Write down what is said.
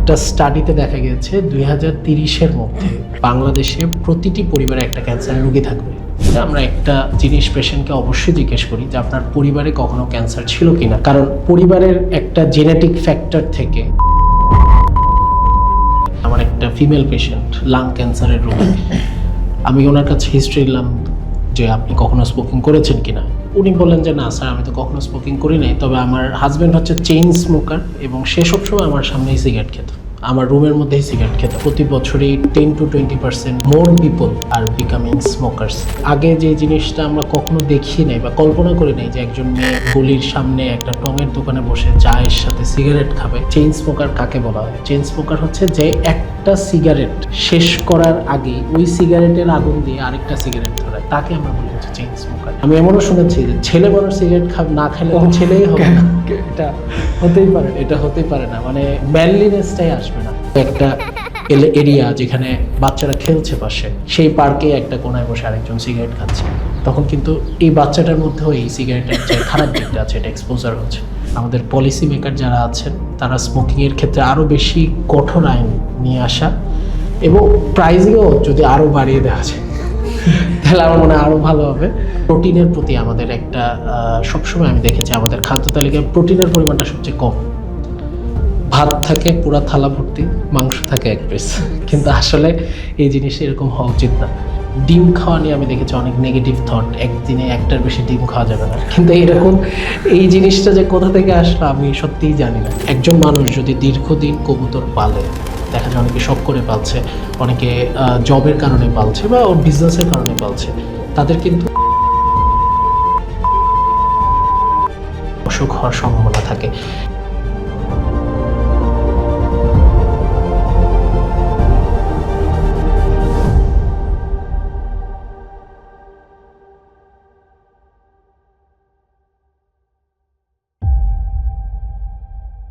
একটা স্টাডিতে দেখা গেছে 2030-এর মধ্যে বাংলাদেশে প্রতিটি পরিবারে একটা ক্যান্সারের রোগী থাকবে। আমরা একটা জিনিস পেশেন্টকে অবশ্যই জিজ্ঞেস করি যে আপনার পরিবারে কখনো ক্যান্সার ছিল কিনা, কারণ পরিবারের একটা জেনেটিক ফ্যাক্টর থেকে। আমার একটা ফিমেল পেশেন্ট লাং ক্যান্সারের রোগী, আমি ওনার কাছে হিস্ট্রি নিলাম যে আপনি কখনো স্মোকিং করেছেন কিনা। উনি বললেন যে না স্যার, আমি তো কখনো স্মোকিং করি নাই, তবে আমার হাজব্যান্ড হচ্ছে চেইন স্মোকার এবং সে সবসময় আমার সামনেই সিগারেট খেত, আমার রুমের মধ্যেই সিগারেট খেত। প্রতি বছরই 10 to 20% more people R becoming smokers. আগে যে জিনিসটা আমরা কখনো দেখি নাই বা কল্পনা করি নাই যে একজন মেয়ে গলির সামনে একটা টঙের দোকানে বসে চায়ের সাথে সিগারেট খাবে। চেইন স্মোকার কাকে বলা হয়? চেইন স্মোকার হচ্ছে যে একটা সিগারেট শেষ করার আগে ওই সিগারেটের আগুন দিয়ে আরেকটা সিগারেট ধরায়, তাকে আমরা বলি হচ্ছে চেইন স্মোকার। আমি এমনও শুনেছি যে ছেলে বড় সিগারেট না খেলে ছেলেই হবে না। এটা হতেই পারে না, মানে ম্যানলিনেসটাই আসবে না। একটা এরিয়া যেখানে বাচ্চারা খেলছে পাশে, সেই পার্কে একটা কোনায় বসে আরেকজন সিগারেট খাচ্ছে, তখন কিন্তু এই বাচ্চাটার মধ্যেও এই সিগারেটের যে খারাপ দিকটা আছে এটা এক্সপোজার হচ্ছে। আমাদের পলিসি মেকার যারা আছেন তারা স্মোকিংয়ের ক্ষেত্রে আরও বেশি কঠোর আইন নিয়ে আসা এবং প্রাইজিংও যদি আরও বাড়িয়ে দেওয়া যায় তাহলে আমার মনে হয় আরও ভালো হবে। প্রোটিনের প্রতি আমাদের একটা সবসময় আমি দেখেছি আমাদের খাদ্য তালিকায় প্রোটিনের পরিমাণটা সবচেয়ে কম। ভাত থাকে পুরা থালা ভর্তি, মাংস থাকে এক পিস, কিন্তু আসলে এই জিনিসটা এরকম হওয়া উচিত না। ডিম খাওয়া নিয়ে আমি দেখেছি অনেক নেগেটিভ থট, একদিনে একটার বেশি ডিম খাওয়া যাবে না, কিন্তু এরকম এই জিনিসটা যে কোথা থেকে আসলো আমি সত্যিই জানি না। একজন মানুষ যদি দীর্ঘদিন কবুতর পালে, দেখা যায় অনেকে শখ করে পালছে, অনেকে জবের কারণে পালছে বা ওর বিজনেসের কারণে পালছে, তাদের কিন্তু অসুখ হওয়ার সম্ভাবনা থাকে।